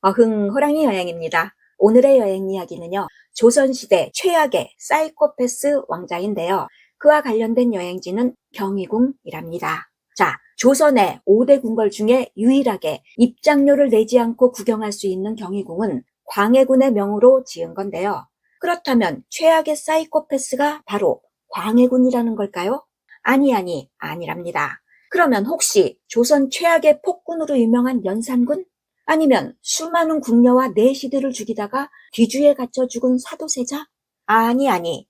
호랑이 여행입니다. 오늘의 여행 이야기는요, 조선시대 최악의 사이코패스 왕자인데요. 그와 관련된 여행지는 경희궁이랍니다. 자, 조선의 5대 궁궐 중에 유일하게 입장료를 내지 않고 구경할 수 있는 경희궁은 광해군의 명으로 지은 건데요. 그렇다면 최악의 사이코패스가 바로 광해군이라는 걸까요? 아니랍니다. 그러면 혹시 조선 최악의 폭군으로 유명한 연산군? 아니면 수많은 궁녀와 내시들을 죽이다가 뒤주에 갇혀 죽은 사도세자?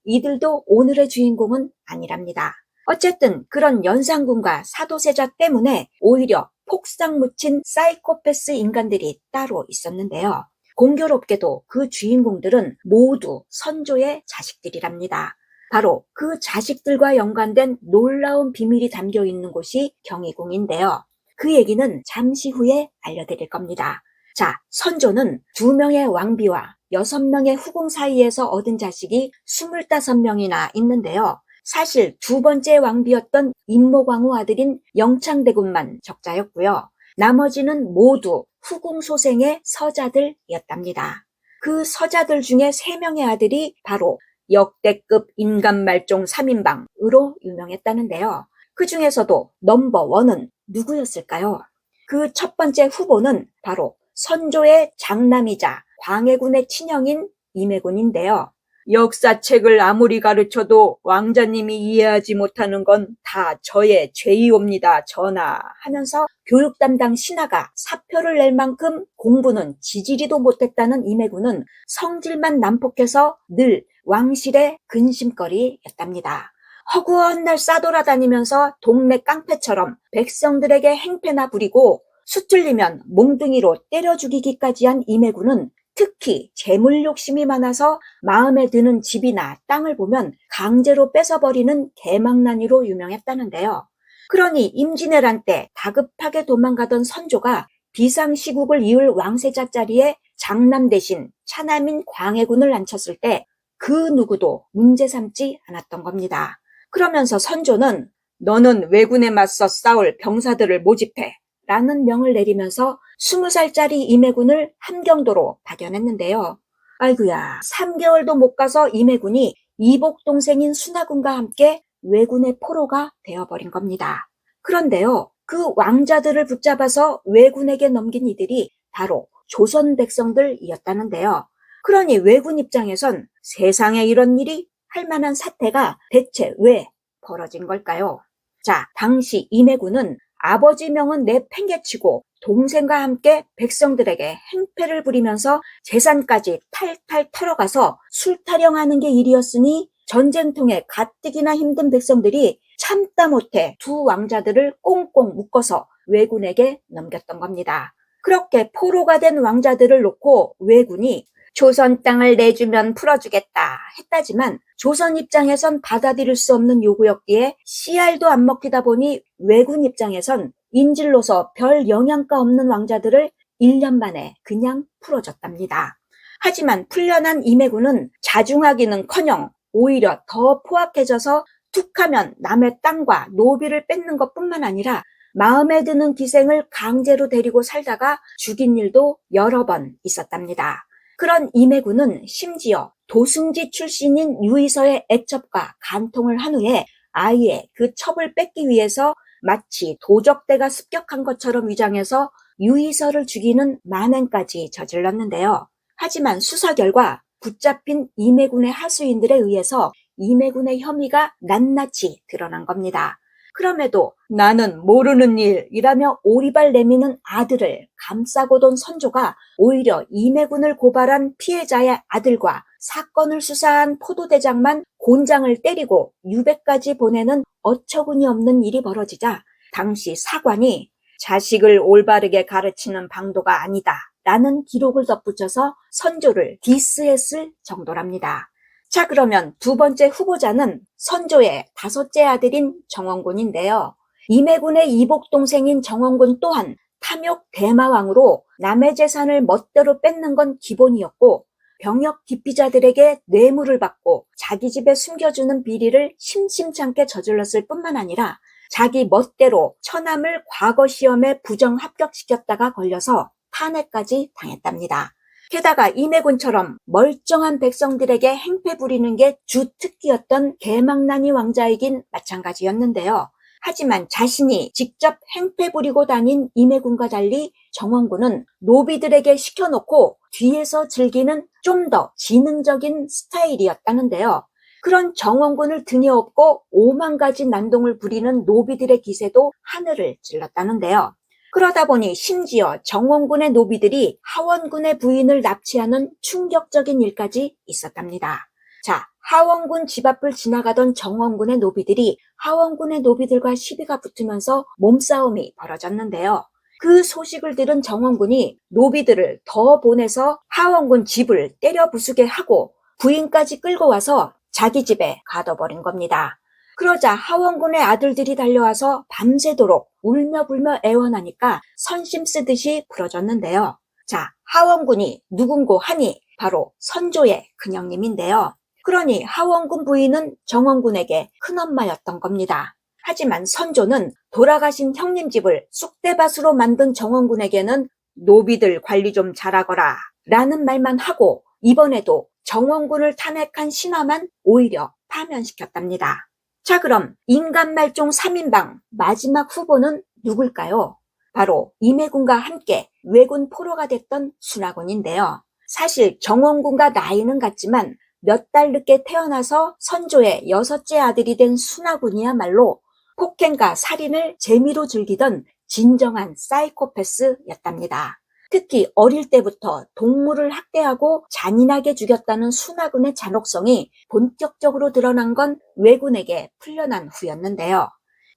이들도 오늘의 주인공은 아니랍니다. 어쨌든 그런 연산군과 사도세자 때문에 오히려 폭삭 묻힌 사이코패스 인간들이 따로 있었는데요. 공교롭게도 그 주인공들은 모두 선조의 자식들이랍니다. 바로 그 자식들과 연관된 놀라운 비밀이 담겨 있는 곳이 경희궁인데요. 그 얘기는 잠시 후에 알려드릴 겁니다. 자, 선조는 2명의 왕비와 6명의 후궁 사이에서 얻은 자식이 25명이나 있는데요. 사실 2번째 왕비였던 임모광후 아들인 영창대군만 적자였고요. 나머지는 모두 후궁 소생의 서자들이었답니다. 그 서자들 중에 3명의 아들이 바로 역대급 인간말종 3인방으로 유명했다는데요. 그 중에서도 넘버1은 누구였을까요? 그 첫 번째 후보는 바로 선조의 장남이자 광해군의 친형인 임해군인데요. 역사책을 아무리 가르쳐도 왕자님이 이해하지 못하는 건 다 저의 죄이옵니다, 전하 하면서 교육 담당 신하가 사표를 낼 만큼 공부는 지지리도 못했다는 임해군은 성질만 난폭해서 늘 왕실의 근심거리였답니다. 허구한 날 싸돌아다니면서 동네 깡패처럼 백성들에게 행패나 부리고 수틀리면 몽둥이로 때려 죽이기까지 한 임해군은 특히 재물 욕심이 많아서 마음에 드는 집이나 땅을 보면 강제로 뺏어버리는 개망나니로 유명했다는데요. 그러니 임진왜란 때 다급하게 도망가던 선조가 비상시국을 이을 왕세자 자리에 장남 대신 차남인 광해군을 앉혔을 때 그 누구도 문제 삼지 않았던 겁니다. 그러면서 선조는 너는 왜군에 맞서 싸울 병사들을 모집해 라는 명을 내리면서 20살짜리 임해군을 함경도로 파견했는데요. 아이고야, 3개월도 못 가서 임해군이 이복 동생인 순하군과 함께 왜군의 포로가 되어버린 겁니다. 그런데요, 그 왕자들을 붙잡아서 왜군에게 넘긴 이들이 바로 조선 백성들이었다는데요. 그러니 왜군 입장에선 세상에 이런 일이 할 만한 사태가 대체 왜 벌어진 걸까요? 자, 당시 임해군은 아버지 명은 내팽개치고 동생과 함께 백성들에게 행패를 부리면서 재산까지 탈탈 털어가서 술 타령하는 게 일이었으니 전쟁통에 가뜩이나 힘든 백성들이 참다 못해 2 왕자들을 꽁꽁 묶어서 왜군에게 넘겼던 겁니다. 그렇게 포로가 된 왕자들을 놓고 왜군이 조선 땅을 내주면 풀어주겠다 했다지만 조선 입장에선 받아들일 수 없는 요구였기에 씨알도 안 먹히다 보니 왜군 입장에선 인질로서 별 영향가 없는 왕자들을 1년 만에 그냥 풀어줬답니다. 하지만 풀려난 임해군은 자중하기는커녕 오히려 더 포악해져서 툭하면 남의 땅과 노비를 뺏는 것뿐만 아니라 마음에 드는 기생을 강제로 데리고 살다가 죽인 일도 여러 번 있었답니다. 그런 임해군은 심지어 도승지 출신인 유이서의 애첩과 간통을 한 후에 아예 그 첩을 뺏기 위해서 마치 도적대가 습격한 것처럼 위장해서 유이서를 죽이는 만행까지 저질렀는데요. 하지만 수사 결과 붙잡힌 임해군의 하수인들에 의해서 임해군의 혐의가 낱낱이 드러난 겁니다. 그럼에도 나는 모르는 일이라며 오리발 내미는 아들을 감싸고 돈 선조가 오히려 임해군을 고발한 피해자의 아들과 사건을 수사한 포도대장만 곤장을 때리고 유배까지 보내는 어처구니 없는 일이 벌어지자 당시 사관이 자식을 올바르게 가르치는 방도가 아니다 라는 기록을 덧붙여서 선조를 디스했을 정도랍니다. 자, 그러면 2번째 후보자는 선조의 5째 아들인 정원군인데요. 임해군의 이복 동생인 정원군 또한 탐욕 대마왕으로 남의 재산을 멋대로 뺏는 건 기본이었고 병역 기피자들에게 뇌물을 받고 자기 집에 숨겨주는 비리를 심심찮게 저질렀을 뿐만 아니라 자기 멋대로 처남을 과거 시험에 부정 합격시켰다가 걸려서 탄핵까지 당했답니다. 게다가 임해군처럼 멀쩡한 백성들에게 행패 부리는 게 주특기였던 개망나니 왕자이긴 마찬가지였는데요. 하지만 자신이 직접 행패 부리고 다닌 임해군과 달리 정원군은 노비들에게 시켜놓고 뒤에서 즐기는 좀 더 지능적인 스타일이었다는데요. 그런 정원군을 등에 업고 5만 가지 난동을 부리는 노비들의 기세도 하늘을 찔렀다는데요. 그러다 보니 심지어 정원군의 노비들이 하원군의 부인을 납치하는 충격적인 일까지 있었답니다. 자, 하원군 집 앞을 지나가던 정원군의 노비들이 하원군의 노비들과 시비가 붙으면서 몸싸움이 벌어졌는데요. 그 소식을 들은 정원군이 노비들을 더 보내서 하원군 집을 때려 부수게 하고 부인까지 끌고 와서 자기 집에 가둬버린 겁니다. 그러자 하원군의 아들들이 달려와서 밤새도록 울며불며 애원하니까 선심 쓰듯이 부러졌는데요. 자, 하원군이 누군고 하니 바로 선조의 큰형님인데요. 그러니 하원군 부인은 정원군에게 큰엄마였던 겁니다. 하지만 선조는 돌아가신 형님 집을 쑥대밭으로 만든 정원군에게는 노비들 관리 좀 잘하거라 라는 말만 하고 이번에도 정원군을 탄핵한 신하만 오히려 파면시켰답니다. 자, 그럼 인간말종 3인방 마지막 후보는 누굴까요? 바로 임해군과 함께 왜군 포로가 됐던 순하군인데요. 사실 정원군과 나이는 같지만 몇 달 늦게 태어나서 선조의 6째 아들이 된 순하군이야말로 폭행과 살인을 재미로 즐기던 진정한 사이코패스였답니다. 특히 어릴 때부터 동물을 학대하고 잔인하게 죽였다는 순하군의 잔혹성이 본격적으로 드러난 건 왜군에게 풀려난 후였는데요.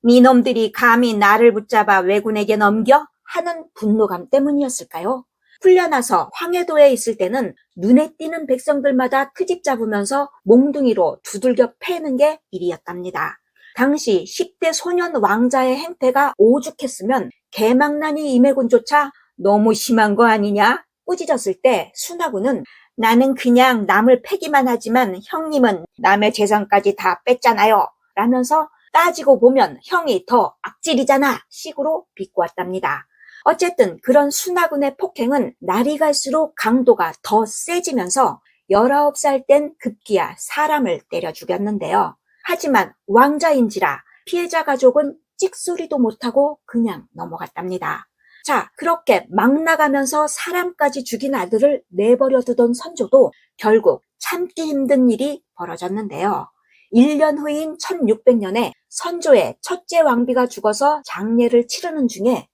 니놈들이 감히 나를 붙잡아 왜군에게 넘겨? 하는 분노감 때문이었을까요? 풀려나서 황해도에 있을 때는 눈에 띄는 백성들마다 트집 잡으면서 몽둥이로 두들겨 패는 게 일이었답니다. 당시 10대 소년 왕자의 행태가 오죽했으면 개망나니 임해군조차 너무 심한 거 아니냐? 꾸짖었을 때 순하군은 나는 그냥 남을 패기만 하지만 형님은 남의 재산까지 다 뺐잖아요 라면서 따지고 보면 형이 더 악질이잖아 식으로 비꼬았답니다. 어쨌든 그런 순하군의 폭행은 날이 갈수록 강도가 더 세지면서 19살 땐 급기야 사람을 때려 죽였는데요. 하지만 왕자인지라 피해자 가족은 찍소리도 못하고 그냥 넘어갔답니다. 자, 그렇게 막 나가면서 사람까지 죽인 아들을 내버려 두던 선조도 결국 참기 힘든 일이 벌어졌는데요. 1년 후인 1600년에 선조의 첫째 왕비가 죽어서 장례를 치르는 중에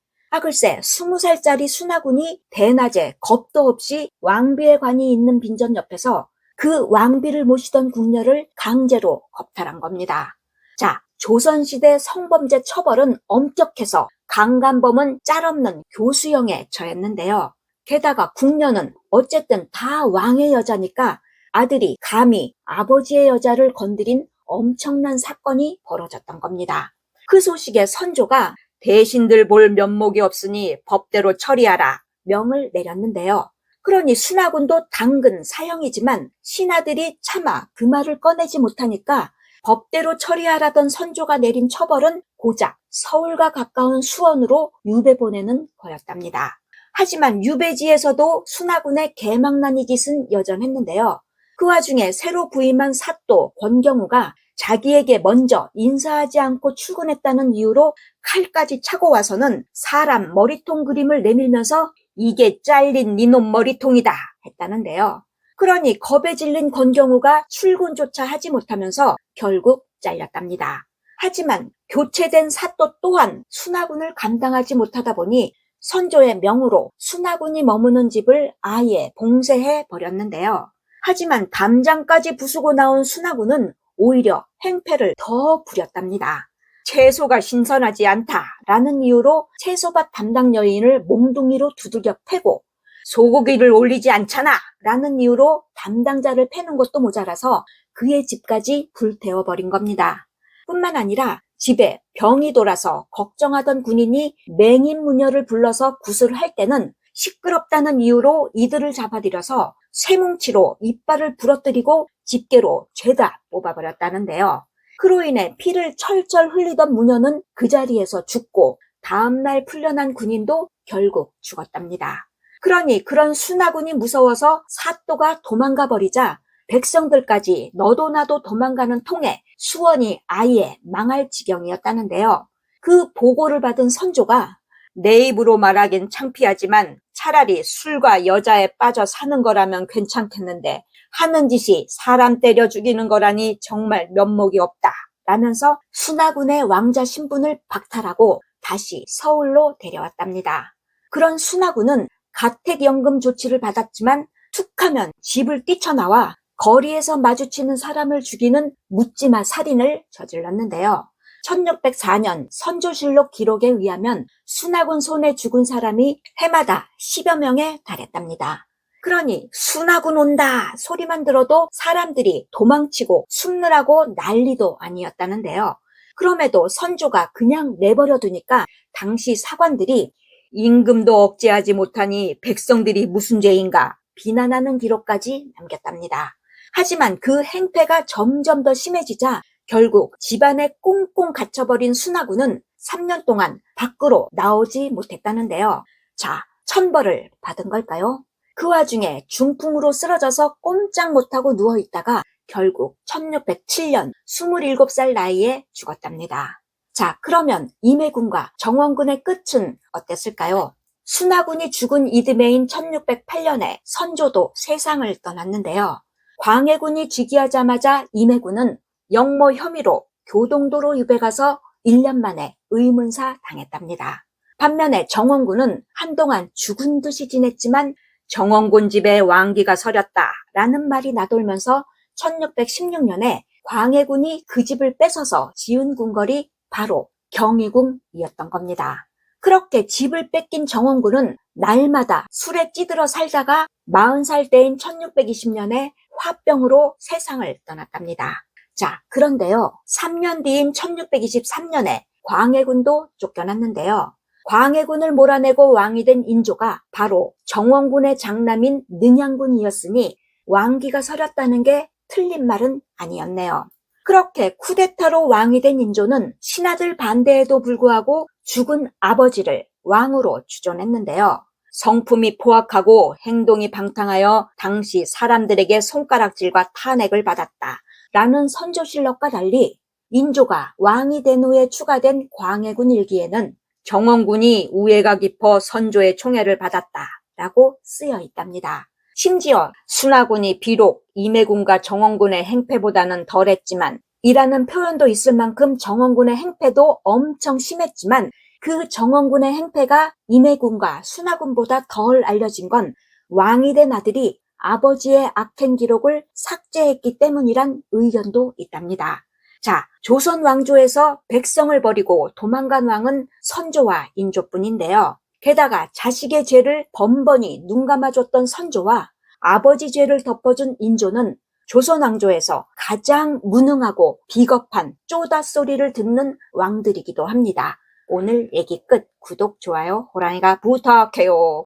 글쎄 20살짜리 순하군이 대낮에 겁도 없이 왕비의 관이 있는 빈전 옆에서 그 왕비를 모시던 궁녀를 강제로 겁탈한 겁니다. 자, 조선시대 성범죄 처벌은 엄격해서 강간범은 짤없는 교수형에 처했는데요. 게다가 궁녀는 어쨌든 다 왕의 여자니까 아들이 감히 아버지의 여자를 건드린 엄청난 사건이 벌어졌던 겁니다. 그 소식에 선조가 대신들 볼 면목이 없으니 법대로 처리하라 명을 내렸는데요. 그러니 순하군도 당근 사형이지만 신하들이 차마 그 말을 꺼내지 못하니까 법대로 처리하라던 선조가 내린 처벌은 고작 서울과 가까운 수원으로 유배 보내는 거였답니다. 하지만 유배지에서도 순하군의 개망나니 짓은 여전했는데요. 그 와중에 새로 부임한 사또 권경우가 자기에게 먼저 인사하지 않고 출근했다는 이유로 칼까지 차고 와서는 사람 머리통 그림을 내밀면서 이게 잘린 니놈 머리통이다 했다는데요. 그러니 겁에 질린 권경우가 출근조차 하지 못하면서 결국 잘렸답니다. 하지만 교체된 사또 또한 순하군을 감당하지 못하다 보니 선조의 명으로 순하군이 머무는 집을 아예 봉쇄해 버렸는데요. 하지만 담장까지 부수고 나온 순하군은 오히려 행패를 더 부렸답니다. 채소가 신선하지 않다라는 이유로 채소밭 담당 여인을 몽둥이로 두들겨 패고 소고기를 올리지 않잖아 라는 이유로 담당자를 패는 것도 모자라서 그의 집까지 불태워버린 겁니다. 뿐만 아니라 집에 병이 돌아서 걱정하던 군인이 맹인무녀를 불러서 구슬할 때는 시끄럽다는 이유로 이들을 잡아들여서 쇠뭉치로 이빨을 부러뜨리고 집게로 죄다 뽑아버렸다는데요. 그로 인해 피를 철철 흘리던 무녀는 그 자리에서 죽고 다음날 풀려난 군인도 결국 죽었답니다. 그러니 그런 순하군이 무서워서 사또가 도망가 버리자 백성들까지 너도 나도 도망가는 통에 수원이 아예 망할 지경이었다는데요. 그 보고를 받은 선조가 내 입으로 말하긴 창피하지만 차라리 술과 여자에 빠져 사는 거라면 괜찮겠는데 하는 짓이 사람 때려 죽이는 거라니 정말 면목이 없다 라면서 순하군의 왕자 신분을 박탈하고 다시 서울로 데려왔답니다. 그런 순하군은 가택연금 조치를 받았지만 툭하면 집을 뛰쳐나와 거리에서 마주치는 사람을 죽이는 묻지마 살인을 저질렀는데요. 1604년 선조실록 기록에 의하면 순하군 손에 죽은 사람이 해마다 10여 명에 달했답니다. 그러니 순하군 온다 소리만 들어도 사람들이 도망치고 숨느라고 난리도 아니었다는데요. 그럼에도 선조가 그냥 내버려 두니까 당시 사관들이 임금도 억제하지 못하니 백성들이 무슨 죄인가 비난하는 기록까지 남겼답니다. 하지만 그 행패가 점점 더 심해지자 결국 집안에 꽁꽁 갇혀버린 순하군은 3년 동안 밖으로 나오지 못했다는데요. 자, 천벌을 받은 걸까요? 그 와중에 중풍으로 쓰러져서 꼼짝 못하고 누워있다가 결국 1607년 27살 나이에 죽었답니다. 자, 그러면 임해군과 정원군의 끝은 어땠을까요? 순하군이 죽은 이듬해인 1608년에 선조도 세상을 떠났는데요. 광해군이 즉위하자마자 임해군은 역모 혐의로 교동도로 유배가서 1년 만에 의문사 당했답니다. 반면에 정원군은 한동안 죽은 듯이 지냈지만 정원군 집에 왕기가 서렸다라는 말이 나돌면서 1616년에 광해군이 그 집을 뺏어서 지은 궁궐이 바로 경희궁이었던 겁니다. 그렇게 집을 뺏긴 정원군은 날마다 술에 찌들어 살다가 40살 때인 1620년에 화병으로 세상을 떠났답니다. 자, 그런데요. 3년 뒤인 1623년에 광해군도 쫓겨났는데요. 광해군을 몰아내고 왕이 된 인조가 바로 정원군의 장남인 능양군이었으니 왕기가 서렸다는 게 틀린 말은 아니었네요. 그렇게 쿠데타로 왕이 된 인조는 신하들 반대에도 불구하고 죽은 아버지를 왕으로 추존했는데요. 성품이 포악하고 행동이 방탕하여 당시 사람들에게 손가락질과 탄핵을 받았다 라는 선조실록과 달리 인조가 왕이 된 후에 추가된 광해군 일기에는 정원군이 우애가 깊어 선조의 총애를 받았다 라고 쓰여 있답니다. 심지어 순하군이 비록 임해군과 정원군의 행패보다는 덜했지만 이라는 표현도 있을 만큼 정원군의 행패도 엄청 심했지만 그 정원군의 행패가 임해군과 순하군보다 덜 알려진 건 왕이 된 아들이 아버지의 악행 기록을 삭제했기 때문이란 의견도 있답니다. 자, 조선 왕조에서 백성을 버리고 도망간 왕은 선조와 인조뿐인데요. 게다가 자식의 죄를 번번이 눈감아줬던 선조와 아버지 죄를 덮어준 인조는 조선 왕조에서 가장 무능하고 비겁한 쪼다 소리를 듣는 왕들이기도 합니다. 오늘 얘기 끝. 구독, 좋아요, 호랑이가 부탁해요.